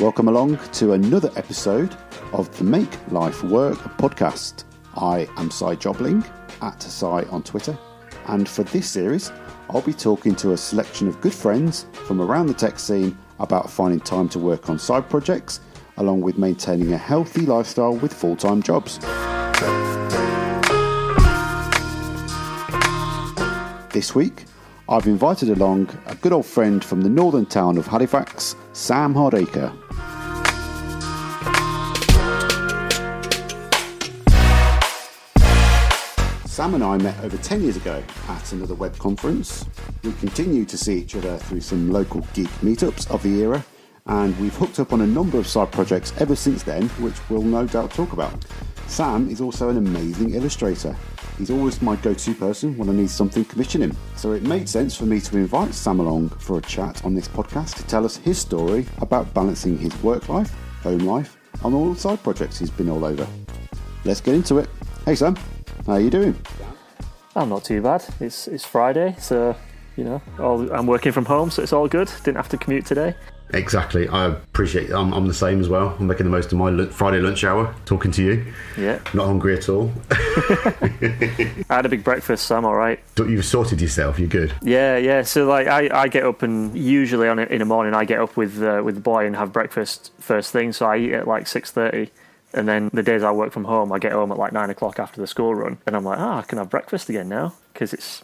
Welcome along to another episode of the Make Life Work podcast. I am Cy Jobling, at Cy on Twitter, and for this series I'll be talking to a selection of good friends from around the tech scene about finding time to work on side projects, along with maintaining a healthy lifestyle with full-time jobs. This week, I've invited along a good old friend from the northern town of Halifax, Sam Hardacre. Sam and I met over 10 years ago at another web conference. We continue to see each other through some local geek meetups of the era, and we've hooked up on a number of side projects ever since then, which we'll no doubt talk about. Sam is also an amazing illustrator. He's always my go-to person when I need something commissioning. So it made sense for me to invite Sam along for a chat on this podcast to tell us his story about balancing his work life, home life, and all the side projects he's been all over. Let's get into it. Hey Sam, how are you doing? I'm not too bad. It's Friday, so I'm working from home, so it's all good. Didn't have to commute today. Exactly. I appreciate it. I'm the same as well. I'm making the most of my Friday lunch hour talking to you. Yeah. Not hungry at all. I had a big breakfast, so I'm all right. You've sorted yourself. You're good. Yeah. So I get up, and usually in the morning I get up with the boy and have breakfast first thing. So I eat at like 6:30. And then the days I work from home, I get home at like 9 o'clock after the school run. And I'm like, I can have breakfast again now, because it's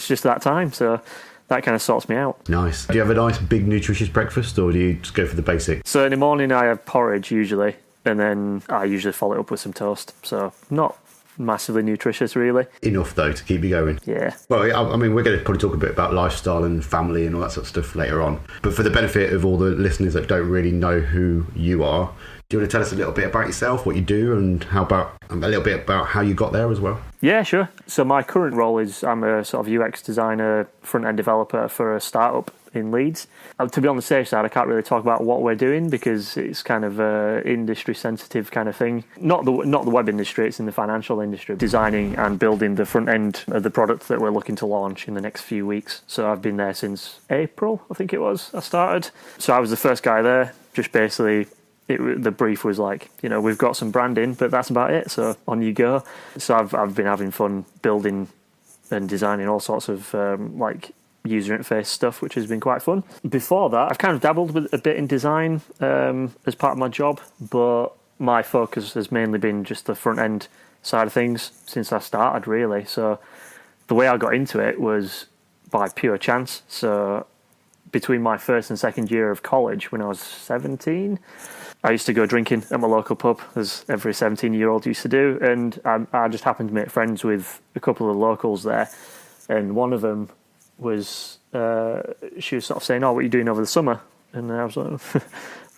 just that time. So that kind of sorts me out. Nice. Do you have a nice, big, nutritious breakfast, or do you just go for the basic? So in the morning, I have porridge usually, and then I usually follow it up with some toast. So not massively nutritious, really. Enough, though, to keep you going. Yeah. Well, I mean, we're going to probably talk a bit about lifestyle and family and all that sort of stuff later on. But for the benefit of all the listeners that don't really know who you are, do you want to tell us a little bit about yourself, what you do, and a little bit about how you got there as well? Yeah, sure. So my current role is I'm a sort of UX designer, front-end developer for a startup in Leeds. To be on the safe side, I can't really talk about what we're doing because it's kind of a industry-sensitive kind of thing. Not the web industry, it's in the financial industry. Designing and building the front end of the product that we're looking to launch in the next few weeks. So I've been there since April, I think it was, I started. So I was the first guy there, just basically... the brief was like, we've got some branding, but that's about it. So on you go. So I've been having fun building and designing all sorts of user interface stuff, which has been quite fun. Before that, I've kind of dabbled with a bit in design as part of my job, but my focus has mainly been just the front end side of things since I started, really. So the way I got into it was by pure chance. So between my first and second year of college, when I was 17, I used to go drinking at my local pub, as every 17-year-old used to do, and I just happened to make friends with a couple of the locals there, and one of them was, she was sort of saying, what are you doing over the summer? And I was like,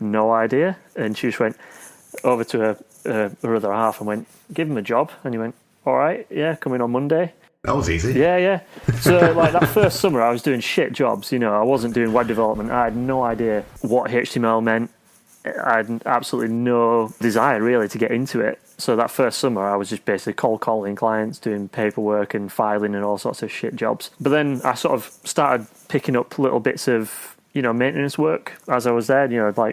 no idea, and she just went over to her other half and went, give him a job, and he went, all right, yeah, come in on Monday. That was easy. Yeah. So that first summer I was doing shit jobs, I wasn't doing web development, I had no idea what HTML meant. I had absolutely no desire really to get into it. So that first summer I was just basically cold calling clients, doing paperwork and filing and all sorts of shit jobs. But then I sort of started picking up little bits of, maintenance work as I was there,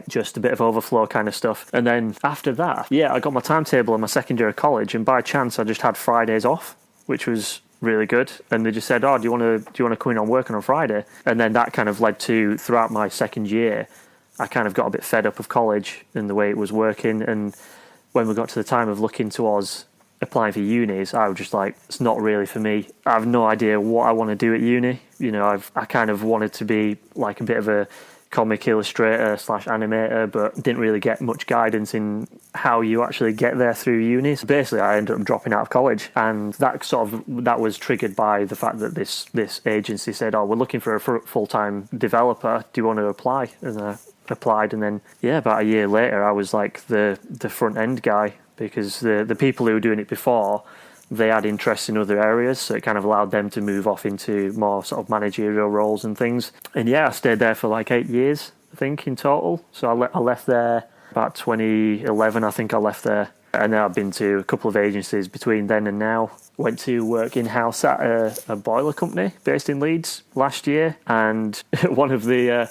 just a bit of overflow kind of stuff. And then after that, I got my timetable in my second year of college, and by chance I just had Fridays off, which was really good. And they just said, do you want to come in on working on Friday? And then that kind of led to, throughout my second year, I kind of got a bit fed up of college and the way it was working. And when we got to the time of looking towards applying for unis, I was just like, it's not really for me. I have no idea what I want to do at uni. I kind of wanted to be like a bit of a comic illustrator / animator, but didn't really get much guidance in how you actually get there through uni. So basically I ended up dropping out of college, and that was triggered by the fact that this agency said, we're looking for a full-time developer, do you want to apply? And I applied, and then about a year later I was like the front end guy, because the people who were doing it before, they had interests in other areas, so it kind of allowed them to move off into more sort of managerial roles and things. And I stayed there for like 8 years, I think, in total. So I left there about 2011, I think I left there. And then I've been to a couple of agencies between then and now. Went to work in-house at a boiler company based in Leeds last year. And one of the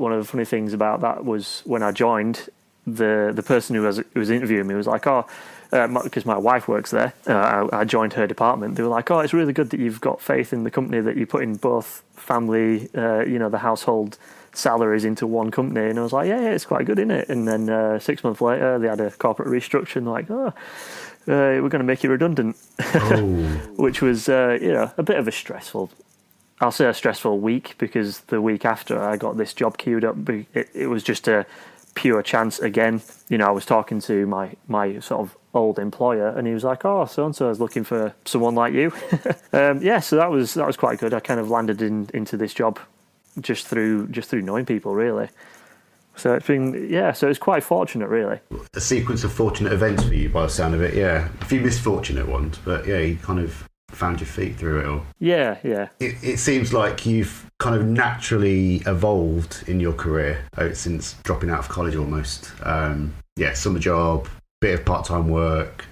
one of the funny things about that was when I joined, the person who was interviewing me was like, "Oh," because my wife works there. I joined her department. They were like, "Oh, it's really good that you've got faith in the company, that you put in both family, the household salaries into one company." And I was like, yeah, it's quite good, isn't it? And then 6 months later, they had a corporate restructure, and they're like, "Oh, we're going to make you redundant," which was a bit of a stressful. I'll say a stressful week, because the week after I got this job queued up, it was just a pure chance again. I was talking to my sort of old employer, and he was like, "Oh, so and so is looking for someone like you." So that was quite good. I kind of landed into this job just through knowing people, really. So it's been so it's quite fortunate, really. A sequence of fortunate events for you, by the sound of it. Yeah, a few misfortunate ones, but yeah, you kind of found your feet through it all. Yeah. It seems like you've kind of naturally evolved in your career since dropping out of college almost. Summer job, bit of part-time work,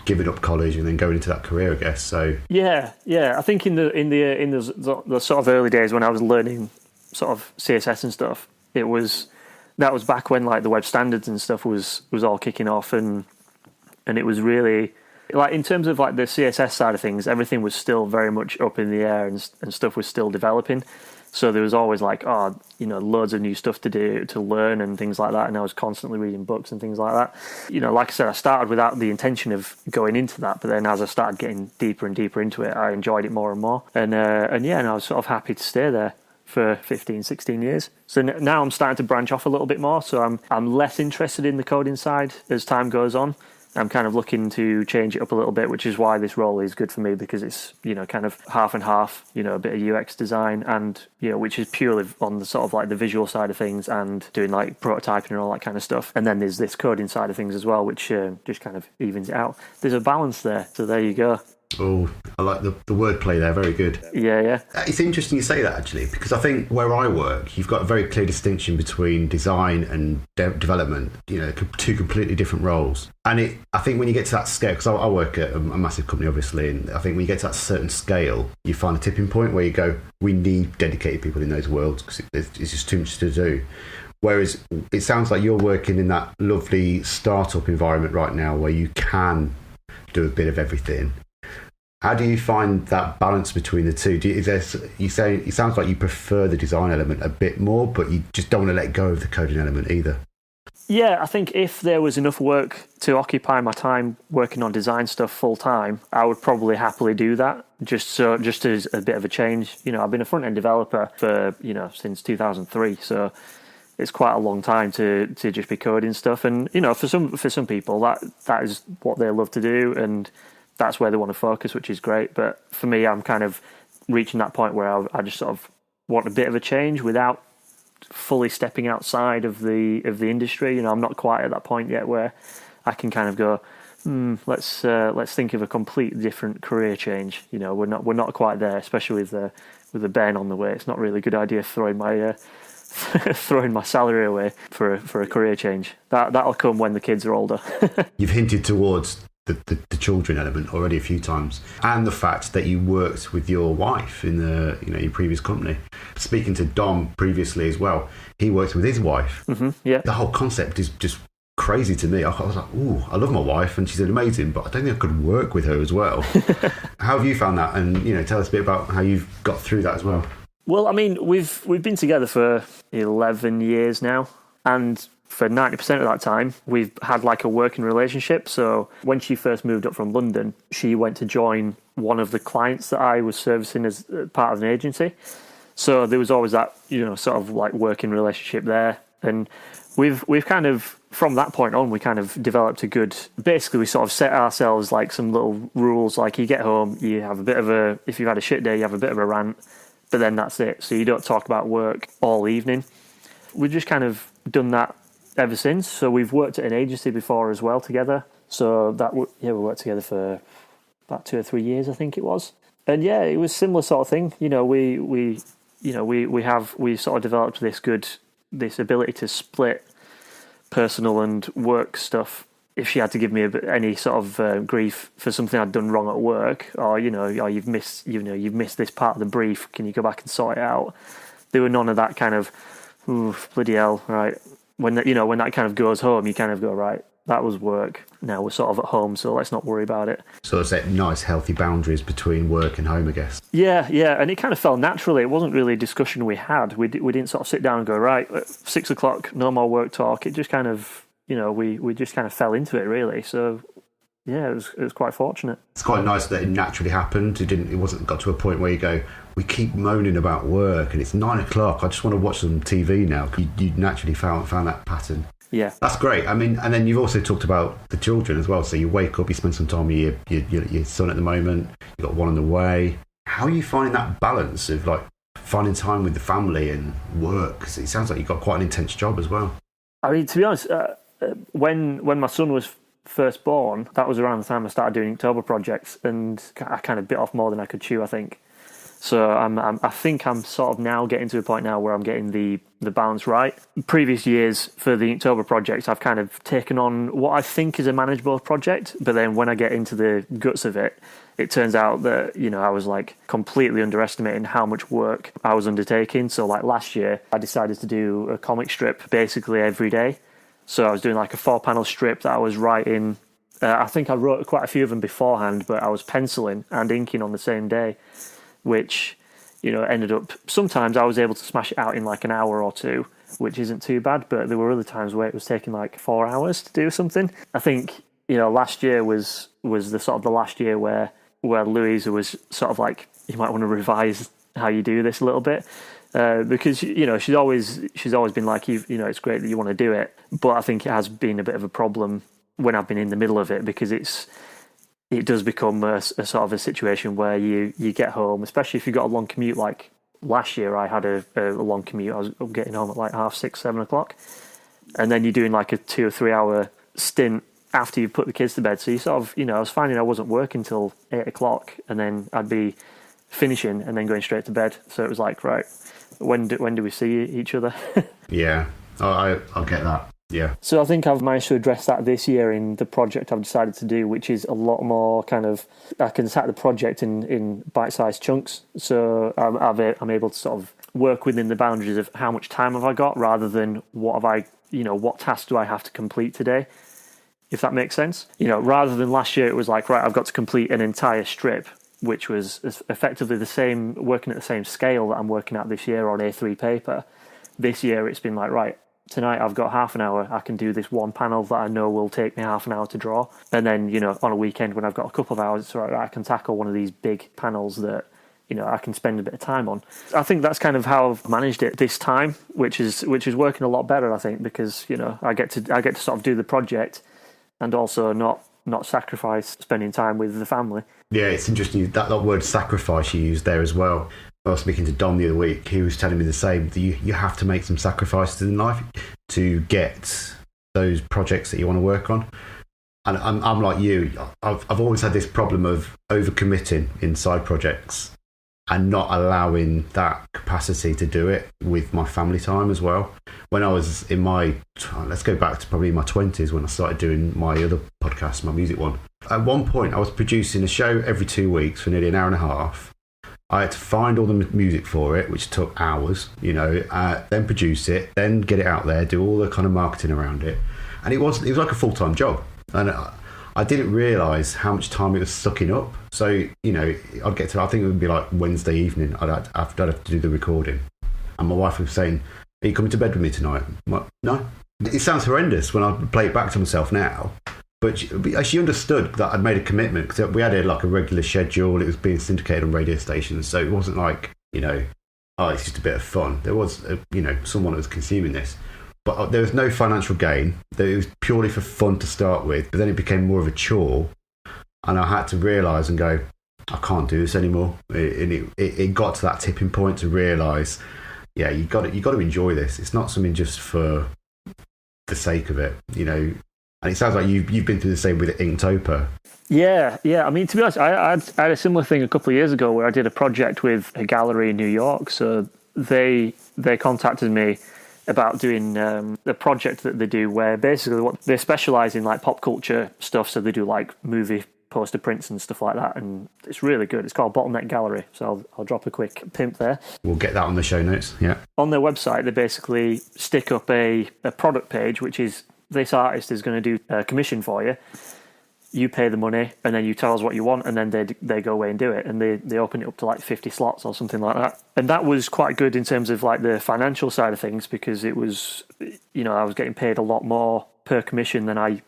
giving up college, and then going into that career, I guess. So I think in the sort of early days when I was learning sort of CSS and stuff, that was back when like the web standards and stuff was all kicking off, and it was really like, in terms of like the CSS side of things, everything was still very much up in the air, and stuff was still developing. So there was always like, loads of new stuff to learn and things like that. And I was constantly reading books and things like that. Like I said, I started without the intention of going into that. But then as I started getting deeper and deeper into it, I enjoyed it more and more. And I was sort of happy to stay there for 15, 16 years. So now I'm starting to branch off a little bit more. So I'm less interested in the coding side as time goes on. I'm kind of looking to change it up a little bit, which is why this role is good for me, because it's, kind of half and half, a bit of UX design, and, which is purely on the sort of like the visual side of things and doing like prototyping and all that kind of stuff. And then there's this coding side of things as well, which just kind of evens it out. There's a balance there. So there you go. Oh, I like the wordplay there. Very good. Yeah. It's interesting you say that, actually, because I think where I work, you've got a very clear distinction between design and development, two completely different roles. And I think when you get to that scale, because I work at a massive company, obviously, and I think when you get to that certain scale, you find a tipping point where you go, we need dedicated people in those worlds, because it's just too much to do. Whereas it sounds like you're working in that lovely startup environment right now where you can do a bit of everything. How do you find that balance between the two? It sounds like you prefer the design element a bit more, but you just don't want to let go of the coding element either. Yeah, I think if there was enough work to occupy my time working on design stuff full time, I would probably happily do that. Just as a bit of a change. I've been a front end developer for since 2003, so it's quite a long time to just be coding stuff. And for some people that is what they love to do, and that's where they want to focus, which is great. But for me, I'm kind of reaching that point where I just sort of want a bit of a change without fully stepping outside of the industry. I'm not quite at that point yet where I can kind of go, let's think of a completely different career change. We're not quite there, especially with the Ben on the way. It's not really a good idea throwing my salary away for a career change. That'll come when the kids are older. You've hinted towards the children element already a few times, and the fact that you worked with your wife in your previous company. Speaking to Dom previously as well, he worked with his wife. Mm-hmm, yeah. The whole concept is just crazy to me. I was like, ooh, I love my wife and she's amazing, but I don't think I could work with her as well. How have you found that? And tell us a bit about how you've got through that as well. Well, I mean, we've been together for 11 years now, and for 90% of that time, we've had like a working relationship. So when she first moved up from London, she went to join one of the clients that I was servicing as part of an agency. So there was always that, sort of like working relationship there. And we've kind of, from that point on, we kind of developed basically we sort of set ourselves like some little rules, like you get home, you have if you've had a shit day, you have a bit of a rant, but then that's it. So you don't talk about work all evening. We've just kind of done that ever since. So we've worked at an agency before as well together. So we worked together for about 2 or 3 years, I think it was. And yeah, it was a similar sort of thing. We sort of developed this ability to split personal and work stuff. If she had to give me any sort of grief for something I'd done wrong at work, or you've missed this part of the brief, can you go back and sort it out? There were none of that kind of Oof, bloody hell, right. When that, when that kind of goes home, you kind of go, right, that was work. Now we're sort of at home, so let's not worry about it. So it's that nice, healthy boundaries between work and home, I guess. Yeah, and it kind of fell naturally. It wasn't really a discussion we had. We didn't sort of sit down and go, right, 6 o'clock, no more work talk. It just kind of, we just kind of fell into it, really. So, yeah, it was quite fortunate. It's quite nice that it naturally happened. It wasn't got to a point where you go, we keep moaning about work and it's 9 o'clock. I just want to watch some TV now. You naturally found that pattern. Yeah. That's great. I mean, and then you've also talked about the children as well. So you wake up, you spend some time with your son at the moment. You've got one on the way. How are you finding that balance of like finding time with the family and work? 'Cause it sounds like you've got quite an intense job as well. I mean, to be honest, when my son was first born, that was around the time I started doing Inktober projects, and I kind of bit off more than I could chew, I think. So I think I'm sort of now getting to a point now where I'm getting the balance right. Previous years for the Inktober projects, I've kind of taken on what I think is a manageable project, but then when I get into the guts of it, it turns out that, I was like completely underestimating how much work I was undertaking. So like last year, I decided to do a comic strip basically every day. So I was doing like a 4-panel strip that I was writing. I think I wrote quite a few of them beforehand, but I was penciling and inking on the same day, which, ended up, sometimes I was able to smash it out in like an hour or two, which isn't too bad, but there were other times where it was taking like 4 hours to do something. I think, last year was the sort of the last year where Louisa was sort of like, you might want to revise how you do this a little bit. Because, she's always been like, it's great that you want to do it, but I think it has been a bit of a problem when I've been in the middle of it, because it does become a sort of a situation where you get home, especially if you've got a long commute. Like last year, I had a long commute. I was getting home at like 6:30, 7 o'clock. And then you're doing like a 2 or 3 hour stint after you've put the kids to bed. So you sort of, I was finding I wasn't working till 8 o'clock, and then I'd be finishing and then going straight to bed. So it was like, right, when do we see each other? Yeah, I'll get that. Yeah. So I think I've managed to address that this year in the project I've decided to do, which is a lot more kind of, I can attack the project in bite-sized chunks. So I'm able to sort of work within the boundaries of how much time have I got, rather than what task do I have to complete today, if that makes sense. Rather than last year, it was like, right, I've got to complete an entire strip, which was effectively the same, working at the same scale that I'm working at this year on A3 paper. This year, it's been like, right, tonight I've got half an hour, I can do this one panel that I know will take me half an hour to draw. And then, on a weekend when I've got a couple of hours, it's right, I can tackle one of these big panels that, I can spend a bit of time on. I think that's kind of how I've managed it this time, which is working a lot better, I think, because, I get to sort of do the project and also not sacrifice spending time with the family. Yeah, it's interesting, that word sacrifice you used there as well. I was speaking to Dom the other week. He was telling me the same. You have to make some sacrifices in life to get those projects that you want to work on. And I'm like you. I've always had this problem of overcommitting in side projects and not allowing that capacity to do it with my family time as well. When I was in let's go back to probably my 20s, when I started doing my other podcast, my music one. At one point, I was producing a show every 2 weeks for nearly an hour and a half. I had to find all the music for it, which took hours, then produce it, then get it out there, do all the kind of marketing around it. And it was like a full-time job. And I didn't realise how much time it was sucking up. So, I'd get to, I think it would be like Wednesday evening, I'd have to do the recording. And my wife was saying, are you coming to bed with me tonight? I'm like, no. It sounds horrendous when I play it back to myself now. But she understood that I'd made a commitment, because we had a regular schedule. It was being syndicated on radio stations. So it wasn't like, it's just a bit of fun. There was, someone that was consuming this. But there was no financial gain. It was purely for fun to start with. But then it became more of a chore. And I had to realise and go, I can't do this anymore. It got to that tipping point to realise, yeah, you got to enjoy this. It's not something just for the sake of it, And it sounds like you've been through the same with Inktober. Yeah. I mean, to be honest, I had a similar thing a couple of years ago where I did a project with a gallery in New York. So they contacted me about doing a project that they do where basically they specialise in like pop culture stuff. So they do like movie poster prints and stuff like that, and it's really good. It's called Bottleneck Gallery, so I'll drop a quick pimp there. We'll get that on the show notes, yeah. On their website, they basically stick up a product page, which is this artist is going to do a commission for you. You pay the money, and then you tell us what you want, and then they go away and do it, and they open it up to like 50 slots or something like that. And that was quite good in terms of like the financial side of things, because it was, I was getting paid a lot more per commission than I,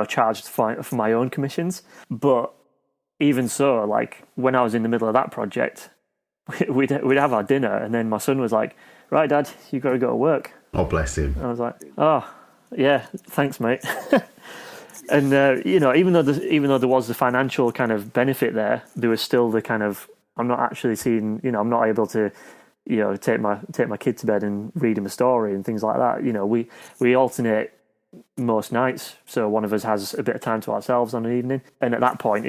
charged for my own commissions. But even so, like when I was in the middle of that project, we'd have our dinner, and then my son was like, "Right, Dad, you got to go to work." Oh, bless him. I was like, "Oh, yeah, thanks, mate." And even though there was the financial kind of benefit there was still the kind of, I'm not actually seeing, I'm not able to, take my kid to bed and read him a story and things like that. We alternate most nights, so one of us has a bit of time to ourselves on an evening. And at that point,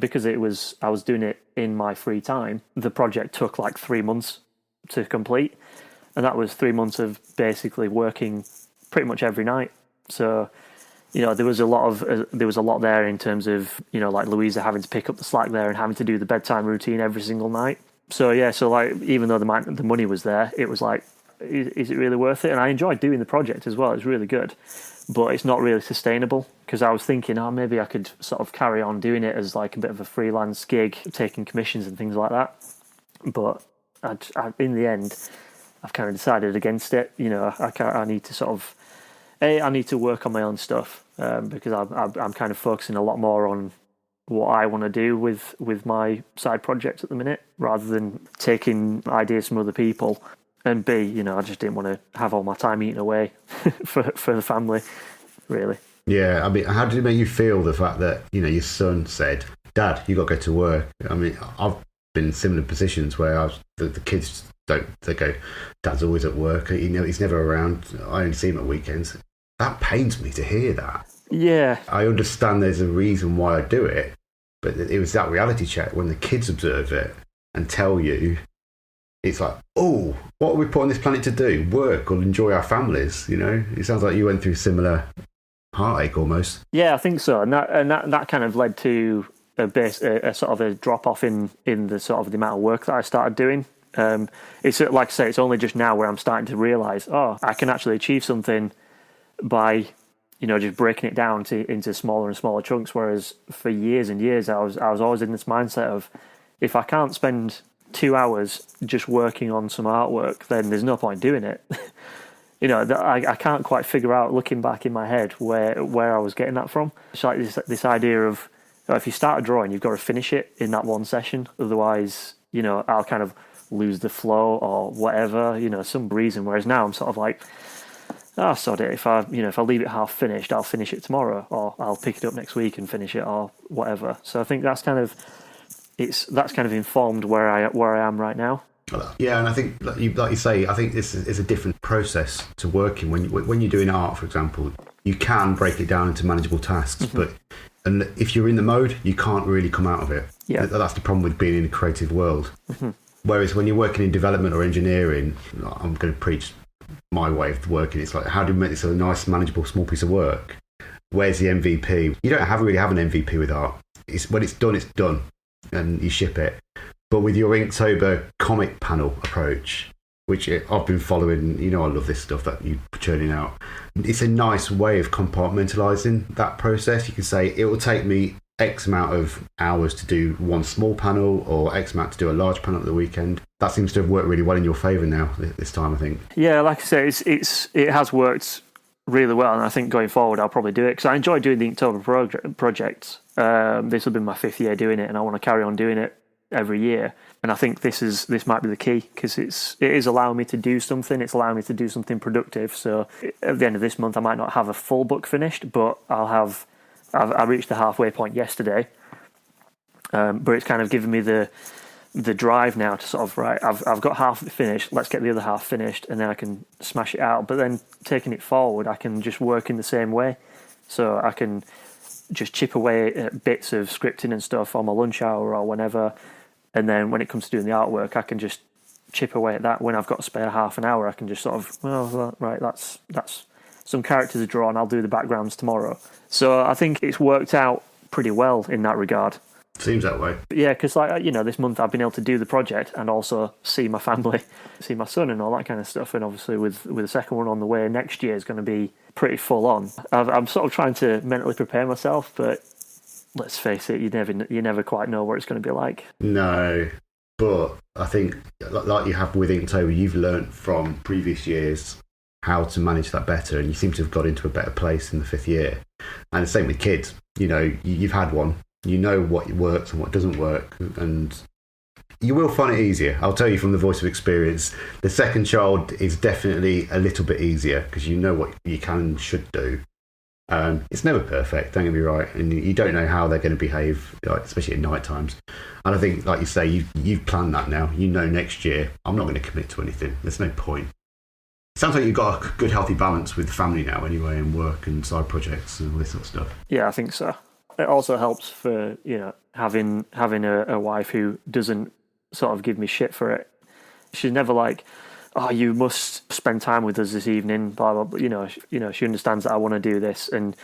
because I was doing it in my free time, the project took like 3 months to complete, and that was 3 months of basically working pretty much every night. So. There was a lot there in terms of, like Louisa having to pick up the slack there and having to do the bedtime routine every single night. So like even though the money was there, it was like, is it really worth it? And I enjoyed doing the project as well. It's really good, but it's not really sustainable, because I was thinking, maybe I could sort of carry on doing it as like a bit of a freelance gig, taking commissions and things like that. But in the end, I've kind of decided against it. I need to sort of, I need to work on my own stuff. Because I'm kind of focusing a lot more on what I want to do with my side project at the minute, rather than taking ideas from other people. And B, I just didn't want to have all my time eaten away for the family, really. Yeah, I mean, how did it make you feel, the fact that, your son said, "Dad, you got to go to work"? I mean, I've been in similar positions where the kids they go, "Dad's always at work, he's never around, I only see him at weekends." That pains me to hear that. Yeah. I understand there's a reason why I do it, but it was that reality check when the kids observe it and tell you, it's like, oh, what are we put on this planet to do? Work or enjoy our families, It sounds like you went through similar heartache almost. Yeah, I think so. And that kind of led to a sort of a drop-off in the sort of the amount of work that I started doing. It's like I say, it's only just now where I'm starting to realise, I can actually achieve something by just breaking it down into smaller and smaller chunks. Whereas for years and years, I was always in this mindset of, if I can't spend 2 hours just working on some artwork, then there's no point doing it. I can't quite figure out, looking back in my head, where I was getting that from. It's like this idea of, if you start a drawing, you've got to finish it in that one session. Otherwise, I'll kind of lose the flow or whatever, some reason. Whereas now I'm sort of like, sod it. If I leave it half finished, I'll finish it tomorrow, or I'll pick it up next week and finish it, or whatever. So I think that's kind of informed where I am right now. Yeah, and I think, like you say, I think this is a different process to working. When you're doing art, for example, you can break it down into manageable tasks, but if you're in the mode, you can't really come out of it. Yeah, that's the problem with being in a creative world. Mm-hmm. Whereas when you're working in development or engineering, I'm going to preach my way of working. It's like, how do we make this a nice, manageable, small piece of work? Where's the MVP? You don't really have an MVP with art. When it's done, and you ship it. But with your Inktober comic panel approach, which I've been following, I love this stuff that you're churning out. It's a nice way of compartmentalising that process. You can say, it will take me X amount of hours to do one small panel, or X amount to do a large panel at the weekend. That seems to have worked really well in your favour now, this time, I think. Yeah, like I say, it has worked really well, and I think going forward I'll probably do it, because I enjoy doing the Inktober project. This will be my 5th year doing it, and I want to carry on doing it every year. And I think this might be the key, because it is allowing me to do something. It's allowing me to do something productive. So at the end of this month, I might not have a full book finished, but I reached the halfway point yesterday. But it's kind of given me the drive now to sort of, right, I've got half of it finished, let's get the other half finished, and then I can smash it out. But then taking it forward, I can just work in the same way. So I can just chip away at bits of scripting and stuff on my lunch hour or whenever, and then when it comes to doing the artwork, I can just chip away at that. When I've got to spare half an hour, I can just sort of, right, that's some characters to draw, and I'll do the backgrounds tomorrow. So I think it's worked out pretty well in that regard. Seems that way. Yeah, because this month I've been able to do the project and also see my family, see my son and all that kind of stuff. And obviously with the second one on the way next year is going to be pretty full on. I'm sort of trying to mentally prepare myself, but let's face it, you never quite know what it's going to be like. No, but I think like you have with Inktober, you've learnt from previous years how to manage that better, and you seem to have got into a better place in the 5th year. And the same with kids. You've had one. You know what works and what doesn't work, and you will find it easier. I'll tell you from the voice of experience, the second child is definitely a little bit easier because you know what you can and should do. It's never perfect, don't get me right, and you don't know how they're going to behave, especially at night times. And I think, like you say, you've planned that now. You know next year, I'm not going to commit to anything. There's no point. Sounds like you've got a good, healthy balance with family now anyway, and work and side projects and all this sort of stuff. Yeah, I think so. It also helps for, having a wife who doesn't sort of give me shit for it. She's never like, oh, you must spend time with us this evening, blah, blah, blah. She understands that I want to do this, and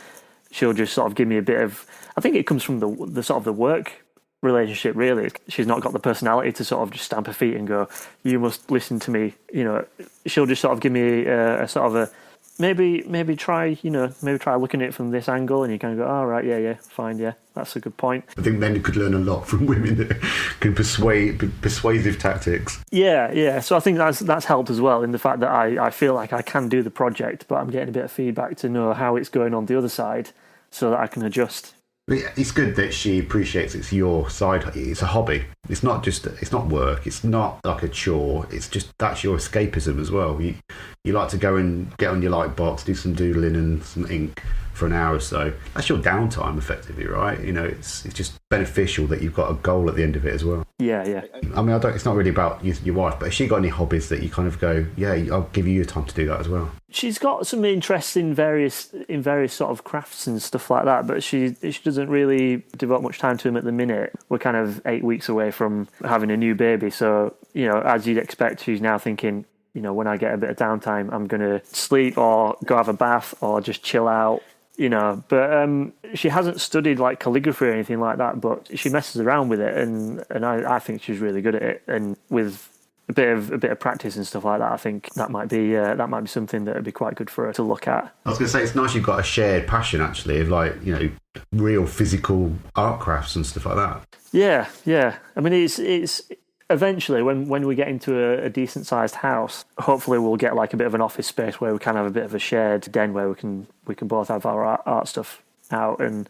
she'll just sort of give me a bit of, I think it comes from the sort of the work relationship, really. She's not got the personality to sort of just stamp her feet and go, you must listen to me. She'll just sort of give me a sort of a, maybe try looking at it from this angle, and you kind of go, oh, right, yeah, fine, yeah, that's a good point. I think men could learn a lot from women that can persuasive tactics. Yeah. So I think that's helped as well in the fact that I feel like I can do the project, but I'm getting a bit of feedback to know how it's going on the other side so that I can adjust. It's good that she appreciates it's your side. It's a hobby. It's not work. It's not like a chore. It's just, that's your escapism as well. You like to go and get on your light box, do some doodling and some ink for an hour or so. That's your downtime, effectively, right? It's just beneficial that you've got a goal at the end of it as well. Yeah. I mean, it's not really about your wife, but has she got any hobbies that you kind of go, yeah, I'll give you time to do that as well? She's got some interest in various sort of crafts and stuff like that, but she doesn't really devote much time to them at the minute. We're kind of 8 weeks away from having a new baby, so as you'd expect, she's now thinking, when I get a bit of downtime, I'm going to sleep or go have a bath or just chill out. But she hasn't studied like calligraphy or anything like that, but she messes around with it, and I think she's really good at it. And with a bit of practice and stuff like that, I think that might be something that would be quite good for her to look at. I was going to say, it's nice you've got a shared passion actually of real physical art crafts and stuff like that. Yeah. I mean, it's eventually when we get into a decent sized house, hopefully we'll get like a bit of an office space where we can have a bit of a shared den where we can both have our art stuff out and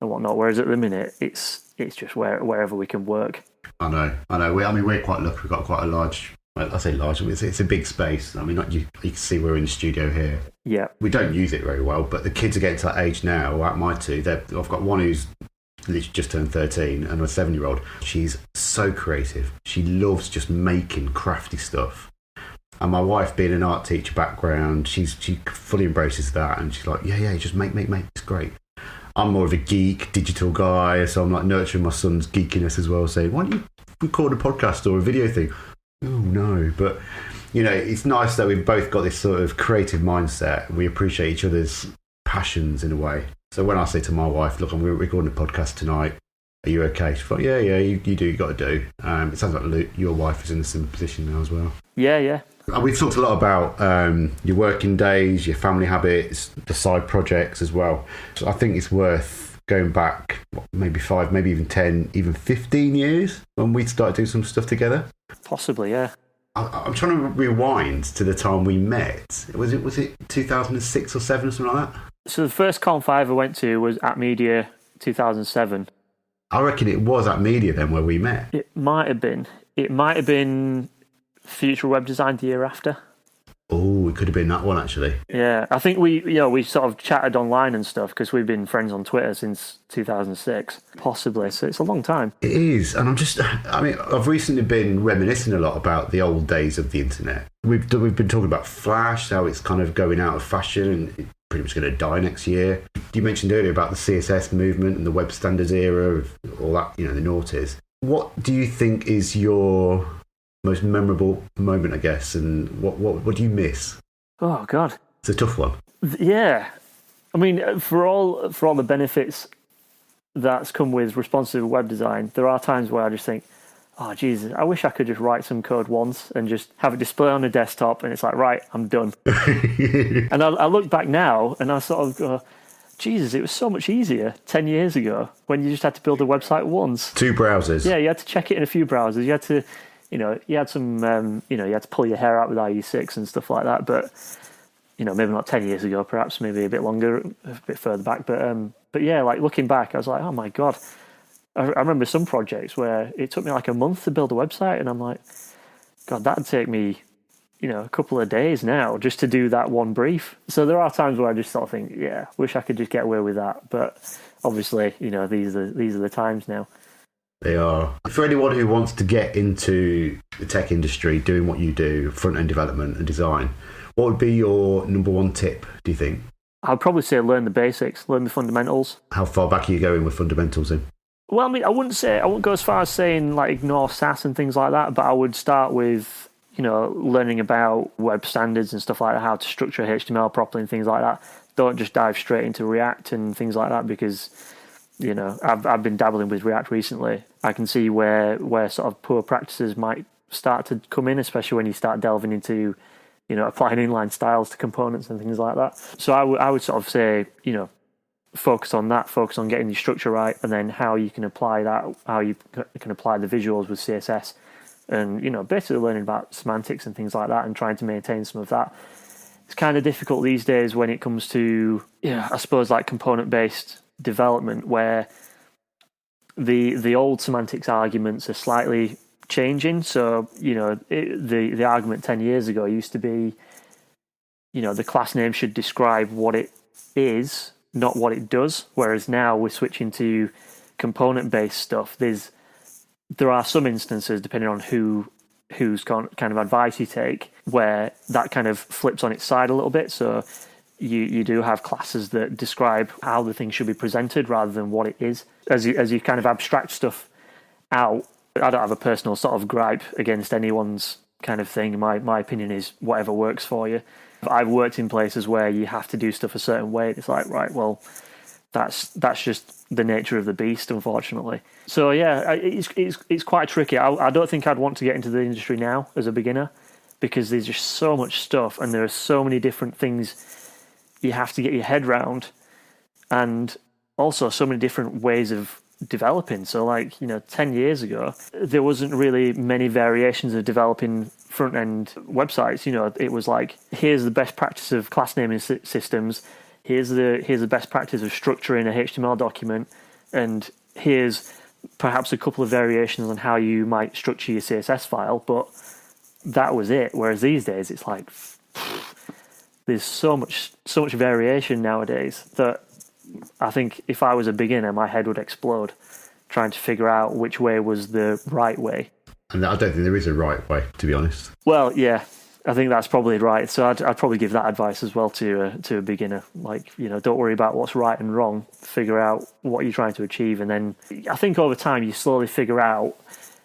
whatnot. Whereas at the minute, it's just wherever we can work. I know. We're quite lucky. We've got quite a large. I say large. It's a big space. I mean, you can see we're in the studio here. Yeah. We don't use it very well, but the kids are getting to that age now. Like my two, I've got one who's literally just turned 13 and a 7-year-old. She's so creative. She loves just making crafty stuff. And my wife, being an art teacher background, she fully embraces that, and she's like, yeah, just make. It's great. I'm more of a geek, digital guy, so I'm like nurturing my son's geekiness as well, saying, why don't you record a podcast or a video thing? Oh, no. But, it's nice that we've both got this sort of creative mindset. We appreciate each other's passions in a way. So when I say to my wife, look, I'm recording a podcast tonight, are you okay? She's like, yeah, you do, you got to do. It sounds like your wife is in a similar position now as well. Yeah. We've talked a lot about your working days, your family habits, the side projects as well. So I think it's worth going back maybe 5, maybe even 10, even 15 years when we started doing some stuff together. Possibly, yeah. I'm trying to rewind to the time we met. Was it 2006 or 7 or something like that? So the first Conf I ever went to was at Media 2007. I reckon it was at Media then where we met. It might have been Future Web Design the year after. Oh, it could have been that one actually. Yeah, I think we sort of chatted online and stuff because we've been friends on Twitter since 2006, possibly. So it's a long time. It is, and I've recently been reminiscing a lot about the old days of the internet. We've been talking about Flash, how it's kind of going out of fashion and it's pretty much going to die next year. You mentioned earlier about the CSS movement and the web standards era of all that, the noughties. What do you think is your most memorable moment, I guess, and what do you miss? Oh God, it's a tough one. Yeah, I mean, for all the benefits that's come with responsive web design, there are times where I just think, oh, Jesus, I wish I could just write some code once and just have it display on a desktop and it's like, right, I'm done. And I look back now and I sort of go, Jesus, it was so much easier 10 years ago when you just had to build a website once. 2 browsers. Yeah, you had to check it in a few browsers. You had to, you had some, you had to pull your hair out with IE6 and stuff like that. But, maybe not 10 years ago, perhaps maybe a bit longer, a bit further back. But yeah, like looking back, I was like, oh my God. I remember some projects where it took me like a month to build a website, and I'm like, God, that'd take me, a couple of days now just to do that one brief. So there are times where I just sort of think, yeah, wish I could just get away with that. But obviously, these are the times now. They are. For anyone who wants to get into the tech industry, doing what you do, front-end development and design, what would be your number one tip, do you think? I'd probably say learn the basics, learn the fundamentals. How far back are you going with fundamentals in? Well, I mean, I wouldn't go as far as saying like ignore SAS and things like that, but I would start with, learning about web standards and stuff like that, how to structure HTML properly and things like that. Don't just dive straight into React and things like that because, I've been dabbling with React recently. I can see where sort of poor practices might start to come in, especially when you start delving into, applying inline styles to components and things like that. So I would sort of say, focus on that, focus on getting your structure right, and then how you can apply that, how you can apply the visuals with CSS, and basically learning about semantics and things like that, and trying to maintain some of that. It's kind of difficult these days when it comes to, I suppose, like component-based development, where the old semantics arguments are slightly changing. So the argument 10 years ago used to be, the class name should describe what it is, not what it does, whereas now we're switching to component-based stuff. There are some instances, depending on whose kind of advice you take, where that kind of flips on its side a little bit. So you do have classes that describe how the thing should be presented rather than what it is. As you kind of abstract stuff out, I don't have a personal sort of gripe against anyone's kind of thing. My opinion is whatever works for you. I've worked in places where you have to do stuff a certain way. It's like, right, well, that's just the nature of the beast, unfortunately. So yeah, it's quite tricky. I don't think I'd want to get into the industry now as a beginner, because there's just so much stuff and there are so many different things you have to get your head round, and also so many different ways of developing. So like, 10 years ago, there wasn't really many variations of developing front-end websites. It was like, here's the best practice of class naming systems, here's the best practice of structuring a HTML document, and here's perhaps a couple of variations on how you might structure your CSS file, but that was it. Whereas these days, it's like, there's so much variation nowadays that I think if I was a beginner, my head would explode trying to figure out which way was the right way. And I don't think there is a right way, to be honest. Well, yeah, I think that's probably right. So I'd probably give that advice as well to a beginner. Like, don't worry about what's right and wrong. Figure out what you're trying to achieve, and then I think over time you slowly figure out.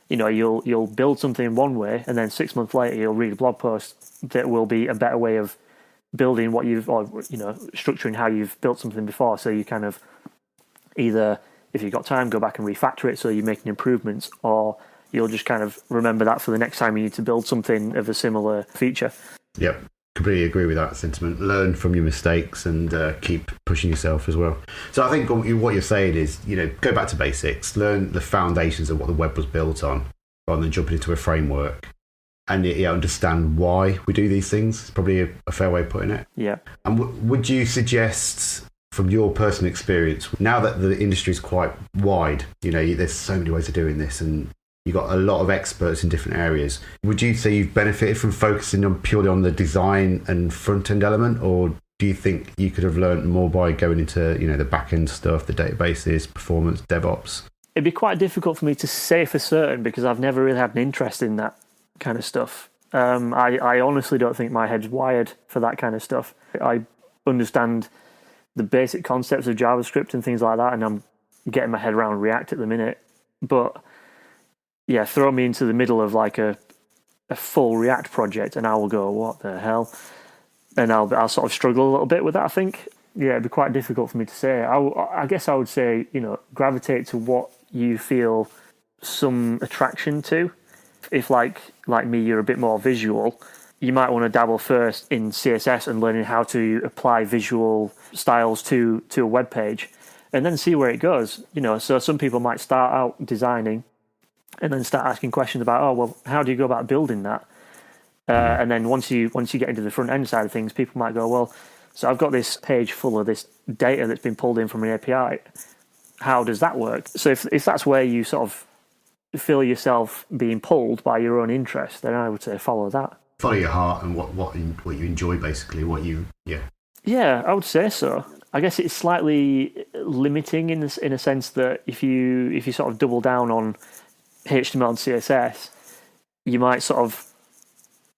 You'll build something one way, and then 6 months later you'll read a blog post that will be a better way of building what structuring how you've built something before. So you kind of either, if you've got time, go back and refactor it so you're making improvements, or you'll just kind of remember that for the next time you need to build something of a similar feature. Yep, completely agree with that sentiment. Learn from your mistakes and keep pushing yourself as well. So I think what you're saying is, go back to basics, learn the foundations of what the web was built on, rather than jumping into a framework. And understand why we do these things. It's probably a fair way of putting it. Yeah. And would you suggest, from your personal experience, now that the industry is quite wide, there's so many ways of doing this, and you've got a lot of experts in different areas, would you say you've benefited from focusing on purely on the design and front-end element, or do you think you could have learned more by going into the back-end stuff, the databases, performance, DevOps? It'd be quite difficult for me to say for certain, because I've never really had an interest in that kind of stuff. I honestly don't think my head's wired for that kind of stuff. I understand the basic concepts of JavaScript and things like that, and I'm getting my head around React at the minute. But yeah, throw me into the middle of like a full React project and I will go, what the hell? And I'll sort of struggle a little bit with that, I think. Yeah, it'd be quite difficult for me to say. I guess I would say, gravitate to what you feel some attraction to. If like me, you're a bit more visual, you might want to dabble first in CSS and learning how to apply visual styles to a web page, and then see where it goes. So some people might start out designing and then start asking questions about, oh, well, how do you go about building that? And then once you get into the front end side of things, people might go, well, so I've got this page full of this data that's been pulled in from an API. How does that work? So if that's where you sort of feel yourself being pulled by your own interest, then I would say follow that. Follow your heart and what you enjoy, basically. Yeah, I would say so. I guess it's slightly limiting in a sense that if you sort of double down on HTML and CSS, you might sort of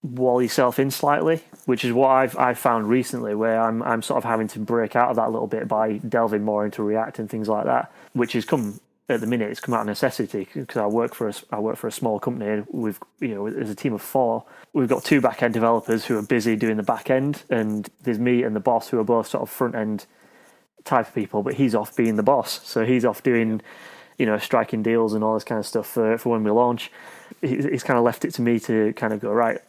wall yourself in slightly, which is what I've found recently, where I'm sort of having to break out of that a little bit by delving more into React and things like that, which has come at the minute. It's come out of necessity because I work for a small company. We've as a team of 4, we've got 2 back end developers who are busy doing the back end, and there's me and the boss who are both sort of front end type of people, but he's off being the boss, so he's off doing striking deals and all this kind of stuff for when we launch. He's kind of left it to me to kind of go, right,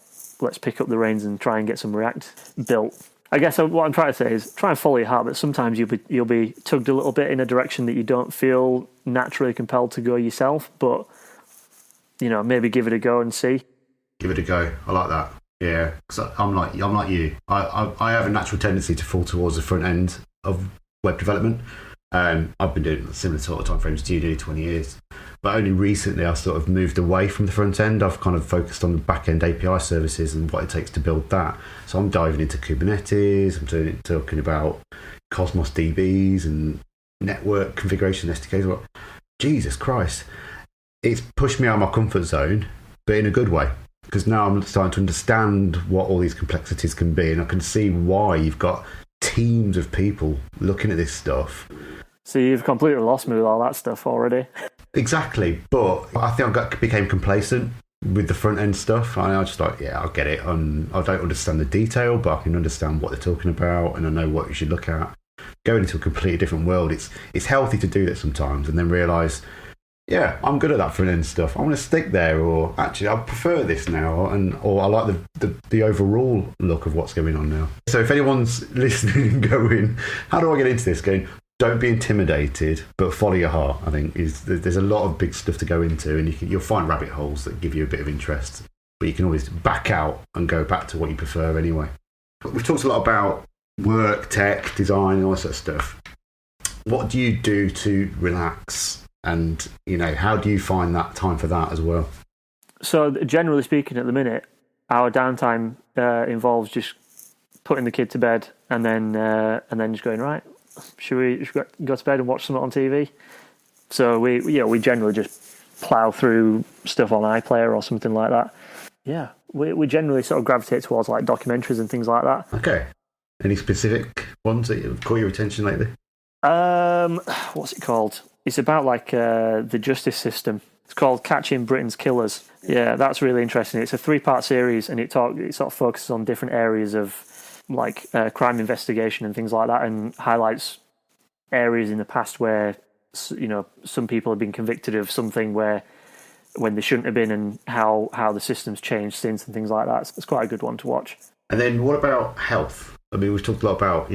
let's pick up the reins and try and get some React built. I guess what I'm trying to say is try and follow your heart, but sometimes you'll be tugged a little bit in a direction that you don't feel naturally compelled to go yourself, but maybe give it a go and see. Give it a go. I like that. Yeah, because I'm like you. I have a natural tendency to fall towards the front end of web development. I've been doing similar sort of time frames to you, nearly 20 years. But only recently I sort of moved away from the front end. I've kind of focused on the back end API services and what it takes to build that. So I'm diving into Kubernetes, I'm talking about Cosmos DBs and network configuration SDKs. Well, Jesus Christ. It's pushed me out of my comfort zone, but in a good way. Because now I'm starting to understand what all these complexities can be, and I can see why you've got teams of people looking at this stuff. So you've completely lost me with all that stuff already. Exactly, but I think became complacent with the front end stuff. I just like, yeah, I'll get it. I don't understand the detail, but I can understand what they're talking about, and I know what you should look at. Going into a completely different world, it's healthy to do that sometimes, and then realise, yeah, I'm good at that front end stuff. I want to stick there, or actually, I prefer this now, or I like the overall look of what's going on now. So if anyone's listening and going, how do I get into this? Going, don't be intimidated, but follow your heart. I think there's a lot of big stuff to go into, and you'll find rabbit holes that give you a bit of interest, but you can always back out and go back to what you prefer anyway. But we've talked a lot about work, tech, design, and all that sort of stuff. What do you do to relax? And, how do you find that time for that as well? So generally speaking, at the minute, our downtime involves just putting the kid to bed and then just going, right, should we go to bed and watch something on TV? So we generally just plow through stuff on iPlayer or something like that. Yeah, we generally sort of gravitate towards like documentaries and things like that. Okay. Any specific ones that have caught your attention lately? What's it called? It's about like the justice system. It's called Catching Britain's Killers. Yeah, that's really interesting. It's a 3-part series, and it sort of focuses on different areas of like crime investigation and things like that, and highlights areas in the past where some people have been convicted of something when they shouldn't have been, and how the system's changed since and things like that. So it's quite a good one to watch. And then what about health? I mean, we've talked a lot about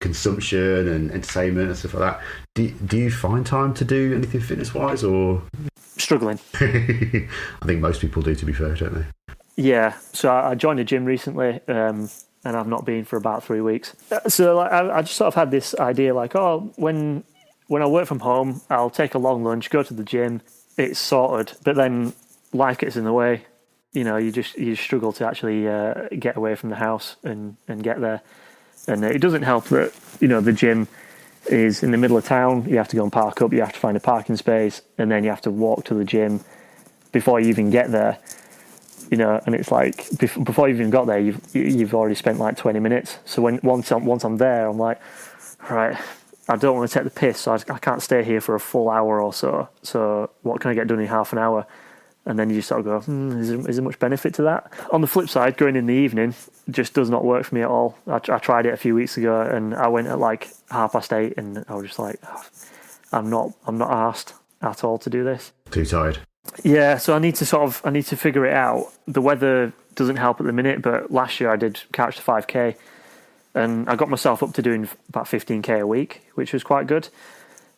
consumption and entertainment and stuff like that. Do you find time to do anything fitness wise, or struggling? I think most people do, to be fair, don't they? Yeah. So I joined a gym recently, and I've not been for about 3 weeks. So I just sort of had this idea, like, oh, when I work from home, I'll take a long lunch, go to the gym, it's sorted. But then life gets in the way. You struggle to actually get away from the house and get there. And it doesn't help that, the gym is in the middle of town. You have to go and park up. You have to find a parking space, and then you have to walk to the gym before you even get there. And it's like before you even got there, you've already spent like 20 minutes. So once I'm there, I'm like, right, I don't want to take the piss, so I can't stay here for a full hour or so. So what can I get done in half an hour? And then you just sort of go, is there much benefit to that? On the flip side, going in the evening just does not work for me at all. I tried it a few weeks ago, and I went at like 8:30, and I was just like, I'm not arsed at all to do this. Too tired. Yeah, so I need to figure it out. The weather doesn't help at the minute, but last year I did Couch to 5K, and I got myself up to doing about 15K a week, which was quite good.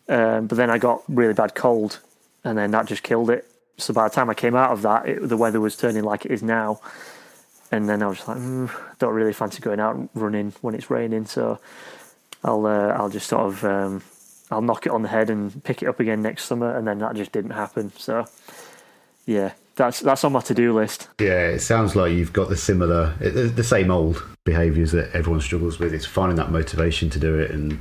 But then I got really bad cold, and then that just killed it. So by the time I came out of that, the weather was turning like it is now. And then I was like, don't really fancy going out and running when it's raining. So I'll just sort of, I'll knock it on the head and pick it up again next summer. And then that just didn't happen. So yeah, that's on my to-do list. Yeah, it sounds like you've got the same old behaviours that everyone struggles with. It's finding that motivation to do it and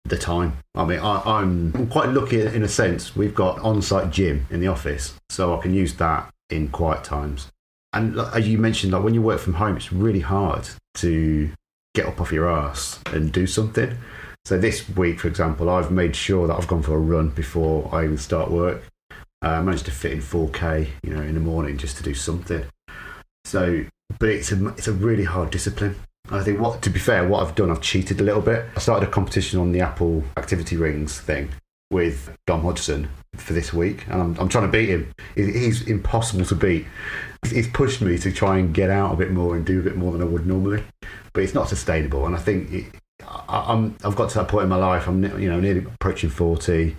the time. I mean, I'm quite lucky in a sense. We've got on-site gym in the office, so I can use that in quiet times. And as you mentioned, like when you work from home, it's really hard to get up off your arse and do something. So this week, for example, I've made sure that I've gone for a run before I even start work. I managed to fit in 4K, in the morning just to do something. So, but it's a really hard discipline. I think to be fair, what I've done, I've cheated a little bit. I started a competition on the Apple Activity Rings thing with Dom Hodgson for this week, and I'm trying to beat him. He's impossible to beat. He's pushed me to try and get out a bit more and do a bit more than I would normally, but it's not sustainable. And I think I've got to that point in my life. I'm nearly approaching 40.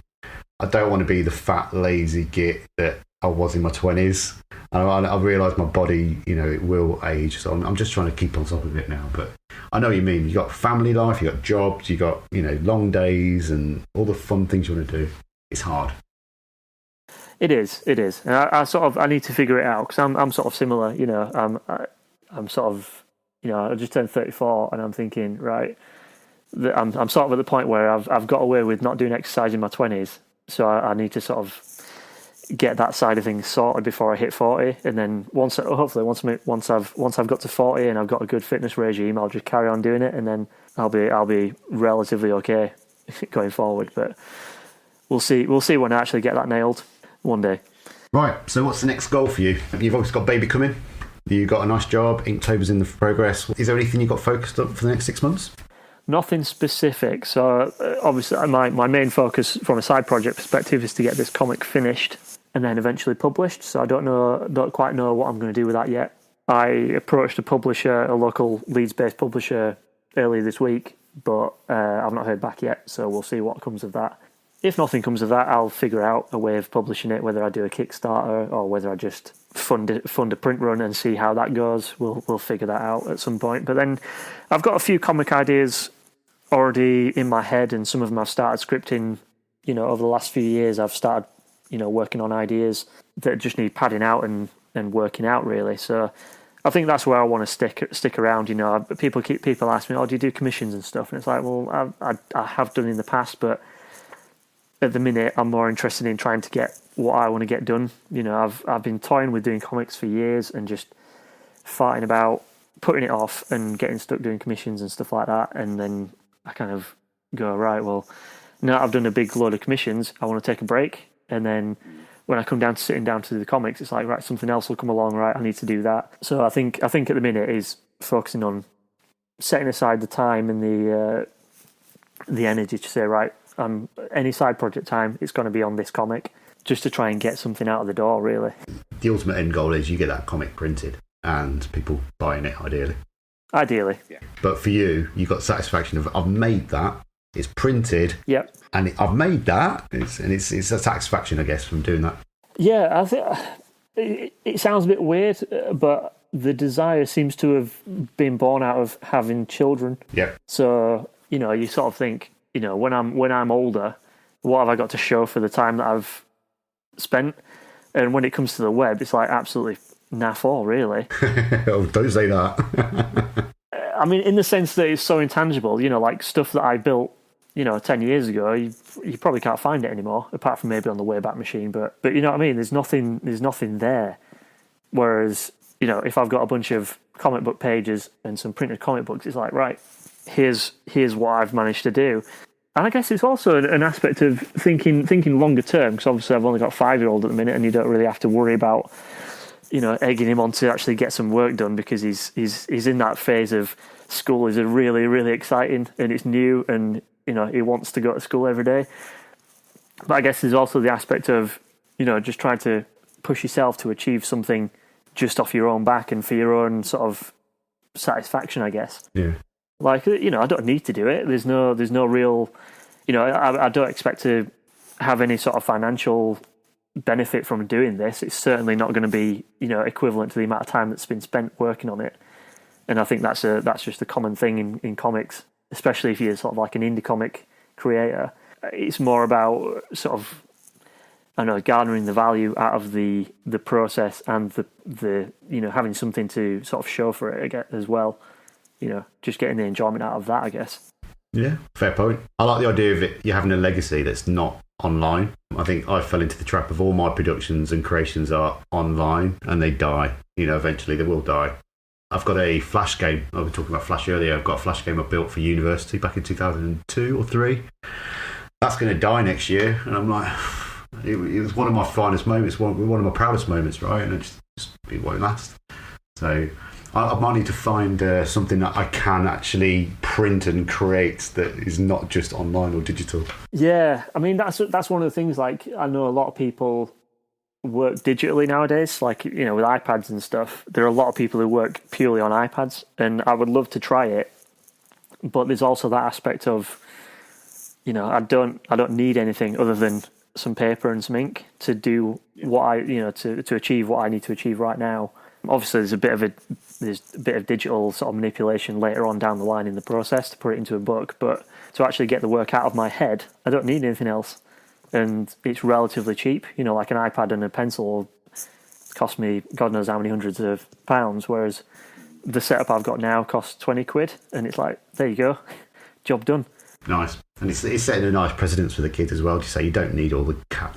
I don't want to be the fat, lazy git that I was in my 20s. And I realise my body, it will age. So I'm just trying to keep on top of it now. But I know what you mean. You got family life, you got jobs, you got, long days and all the fun things you want to do. It's hard. It is. And I need to figure it out because I'm sort of similar. I'm sort of, I just turned 34 and I'm thinking, right, I'm sort of at the point where I've got away with not doing exercise in my 20s. So I need to sort of get that side of things sorted before I hit 40, and then once I've got to 40 and I've got a good fitness regime, I'll just carry on doing it, and then I'll be relatively okay going forward. But we'll see when I actually get that nailed one day. Right. So what's the next goal for you? You've obviously got baby coming. You got a nice job. Inktober's in the progress. Is there anything you got focused on for the next 6 months? Nothing specific. So obviously my main focus from a side project perspective is to get this comic finished and then eventually published. So I don't quite know what I'm going to do with that yet. I approached a local Leeds-based publisher earlier this week, but I've not heard back yet. So we'll see what comes of that. If nothing comes of that, I'll figure out a way of publishing it, whether I do a Kickstarter or whether I just fund a print run and see how that goes. We'll figure that out at some point. But then I've got a few comic ideas already in my head, and some of them I've started scripting. Over the last few years, I've started, working on ideas that just need padding out and working out really. So I think that's where I want to stick around. People ask me, "Oh, do you do commissions and stuff?" And it's like, well, I have done in the past, but at the minute, I'm more interested in trying to get what I want to get done. I've been toying with doing comics for years and just fighting about putting it off and getting stuck doing commissions and stuff like that. And then I kind of go, right, well, now I've done a big load of commissions, I want to take a break. And then when I come down to sitting down to do the comics, it's like, right, something else will come along, right, I need to do that. So I think at the minute is focusing on setting aside the time and the energy to say, right, any side project time, it's going to be on this comic, just to try and get something out of the door, really. The ultimate end goal is you get that comic printed and people buying it, ideally. Yeah. But for you got satisfaction of, I've made that, it's printed, yep, and I've made that, it's a satisfaction, I guess, from doing that. Yeah, I think it sounds a bit weird, but the desire seems to have been born out of having children. Yeah. So, you sort of think, when I'm older, what have I got to show for the time that I've spent? And when it comes to the web, it's like absolutely naff all, really. Oh, don't say that. I mean, in the sense that it's so intangible, like stuff that I built, 10 years ago, you probably can't find it anymore, apart from maybe on the Wayback Machine. But you know what I mean? There's nothing there. Whereas, if I've got a bunch of comic book pages and some printed comic books, it's like, right, here's what I've managed to do. And I guess it's also an aspect of thinking longer term, because obviously I've only got a 5-year-old at the minute, and you don't really have to worry about, egging him on to actually get some work done, because he's in that phase of school is really, really exciting and it's new, and he wants to go to school every day. But I guess there's also the aspect of just trying to push yourself to achieve something just off your own back and for your own sort of satisfaction, I guess. Yeah. Like, I don't need to do it. There's no real, I don't expect to have any sort of financial benefit from doing this. It's certainly not going to be, equivalent to the amount of time that's been spent working on it. And I think that's just a common thing in comics, especially if you're sort of like an indie comic creator. It's more about sort of, garnering the value out of the process and the having something to sort of show for it as well. Just getting the enjoyment out of that, I guess. Yeah, fair point. I like the idea of it, you having a legacy that's not online. I think I fell into the trap of all my productions and creations are online, and they die. Eventually they will die. I've got a Flash game. I was talking about Flash earlier. I've got a Flash game I built for university back in 2002 or 3. That's going to die next year, and I'm like, it was one of my finest moments, one of my proudest moments, right? And it won't last. So I might need to find something that I can actually print and create that is not just online or digital. Yeah, I mean, that's one of the things, like, I know a lot of people work digitally nowadays, like, with iPads and stuff. There are a lot of people who work purely on iPads, and I would love to try it. But there's also that aspect of, I don't need anything other than some paper and some ink to do what I, to achieve what I need to achieve right now. Obviously, there's a bit of digital sort of manipulation later on down the line in the process to put it into a book, but to actually get the work out of my head, I don't need anything else, and it's relatively cheap. Like an iPad and a pencil cost me God knows how many hundreds of pounds, whereas the setup I've got now costs 20 quid, and it's like, there you go, job done. Nice. And it's setting a nice precedence for the kids as well, to say you don't need all the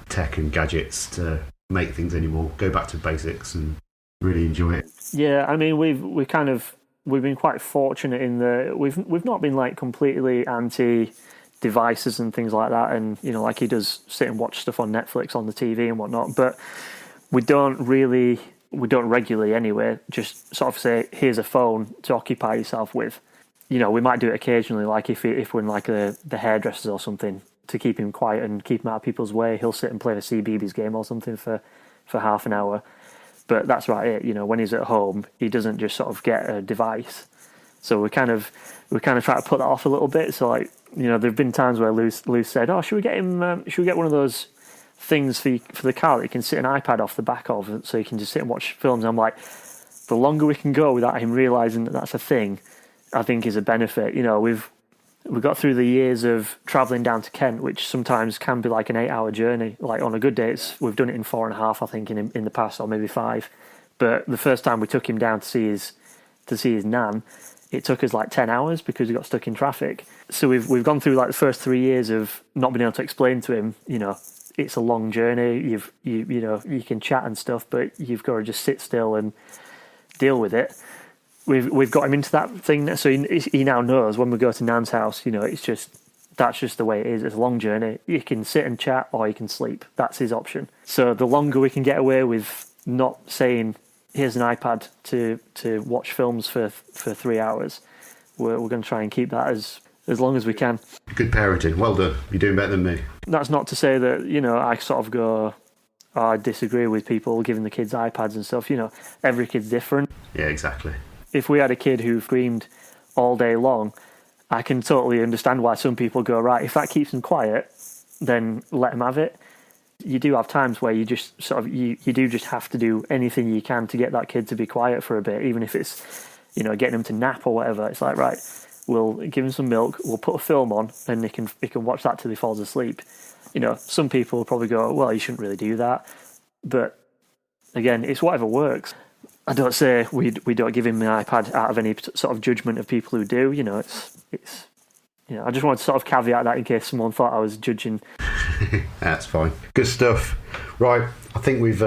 tech and gadgets to make things anymore. Go back to basics and really enjoy it. Yeah, I mean, we've been quite fortunate in that we've not been like completely anti devices and things like that, and like he does sit and watch stuff on Netflix on the TV and whatnot, but we don't regularly anyway just sort of say, here's a phone to occupy yourself with. We might do it occasionally, like if we're in like the hairdressers or something, to keep him quiet and keep him out of people's way. He'll sit and play a CBeebies game or something for half an hour. But that's about it. When he's at home, he doesn't just sort of get a device. So we kind of try to put that off a little bit. So like, there've been times where Lou said, "Oh, should we get one of those things for the car that you can sit an iPad off the back of, so you can just sit and watch films?" And I'm like, the longer we can go without him realizing that that's a thing, I think is a benefit. We've got through the years of travelling down to Kent, which sometimes can be like an 8-hour journey. Like on a good day, we've done it in 4.5, I think, in the past, or maybe 5. But the first time we took him down to see his nan, it took us like 10 hours because we got stuck in traffic. So we've gone through like the first 3 years of not being able to explain to him, it's a long journey. You can chat and stuff, but you've got to just sit still and deal with it. We've got him into that thing, so he now knows when we go to Nan's house, that's just the way it is. It's a long journey. You can sit and chat, or you can sleep. That's his option. So the longer we can get away with not saying, here's an iPad to watch films for 3 hours, we're going to try and keep that as long as we can. Good parenting. Well done. You're doing better than me. That's not to say that, I sort of go, I disagree with people giving the kids iPads and stuff. Every kid's different. Yeah, exactly. If we had a kid who screamed all day long, I can totally understand why some people go, right, if that keeps them quiet, then let them have it. You do have times where you just sort of, you do just have to do anything you can to get that kid to be quiet for a bit, even if it's, getting them to nap or whatever. It's like, right, we'll give him some milk, we'll put a film on, and he can watch that till he falls asleep. Some people will probably go, well, you shouldn't really do that. But again, it's whatever works. I don't say we don't give him an iPad out of any sort of judgment of people who do. It's I just wanted to sort of caveat that in case someone thought I was judging. That's fine. Good stuff. Right, I think we've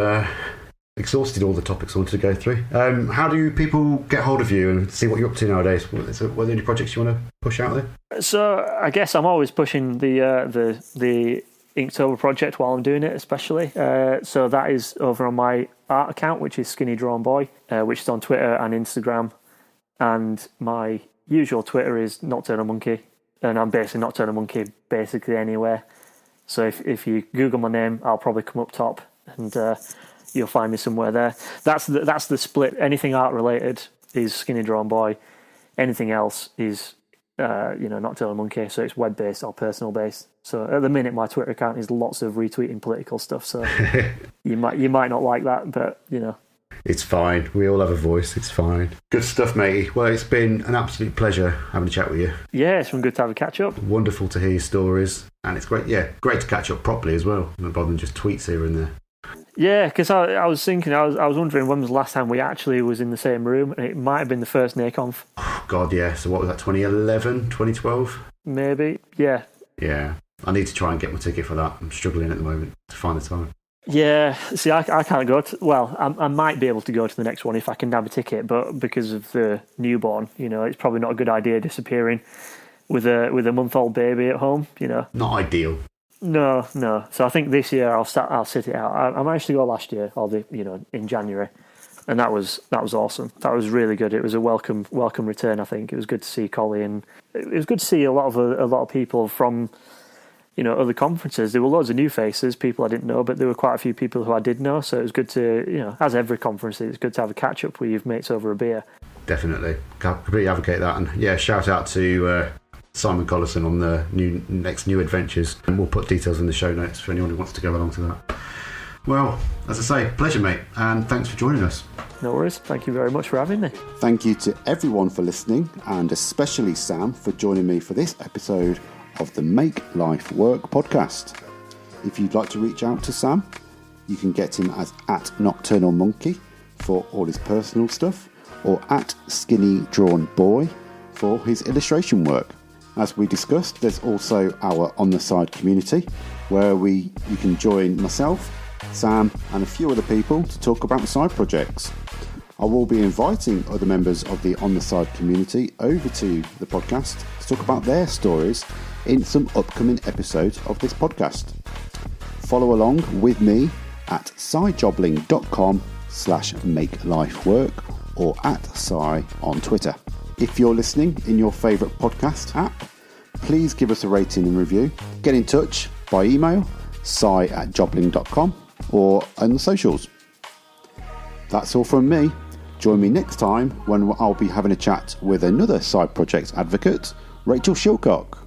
exhausted all the topics I wanted to go through. How do people get hold of you and see what you're up to nowadays? What are there any projects you want to push out there? So I guess I'm always pushing the Inktober project while I'm doing it, especially. So that is over on my art account, which is Skinny Drawn Boy, which is on Twitter and Instagram. And my usual Twitter is Nocturnal Monkey, and I'm basically Nocturnal Monkey basically anywhere. So if you Google my name, I'll probably come up top, and you'll find me somewhere there. That's the split. Anything art related is Skinny Drawn Boy. Anything else is Nocturnal Monkey. So it's web based or personal based. So at the minute, my Twitter account is lots of retweeting political stuff. So you might not like that, but it's fine. We all have a voice. It's fine. Good stuff, matey. Well, it's been an absolute pleasure having a chat with you. Yeah, it's been good to have a catch up. Wonderful to hear your stories, and it's great. Yeah, great to catch up properly as well, rather than just tweets here and there. Yeah, because I was thinking, I was wondering when was the last time we actually was in the same room, and it might have been the first NAConf. Oh, God, yeah. So what was that, 2011, 2012? Maybe, yeah. Yeah, I need to try and get my ticket for that. I'm struggling at the moment to find the time. Yeah, see, I can't go to... Well, I might be able to go to the next one if I can nab a ticket, but because of the newborn, it's probably not a good idea disappearing with a month-old baby at home, Not ideal. No. So I think this year I'll sit it out. I managed to go last year, in January, and that was awesome. That was really good. It was a welcome return. I think it was good to see Collie, and it was good to see a lot of people from other conferences. There were loads of new faces, people I didn't know, but there were quite a few people who I did know. So it was good to as every conference, it's good to have a catch up with your mates over a beer. Definitely, completely advocate that, and yeah, shout out to Simon Collison on the next new adventures, and we'll put details in the show notes for anyone who wants to go along to that. Well, as I say, pleasure, mate, and thanks for joining us. No worries. Thank you very much for having me. Thank you to everyone for listening, and especially Sam for joining me for this episode of the Make Life Work podcast. If you'd like to reach out to Sam, you can get him at Nocturnal Monkey for all his personal stuff, or at Skinny Drawn Boy for his illustration work. As we discussed, there's also our On The Side community, where you can join myself, Sam, and a few other people to talk about side projects. I will be inviting other members of the On The Side community over to the podcast to talk about their stories in some upcoming episodes of this podcast. Follow along with me at sidejobling.com/makelifework or at Sci on Twitter. If you're listening in your favourite podcast app, please give us a rating and review. Get in touch by email, sci@jobling.com, or on the socials. That's all from me. Join me next time when I'll be having a chat with another side project advocate, Rachel Shilcock.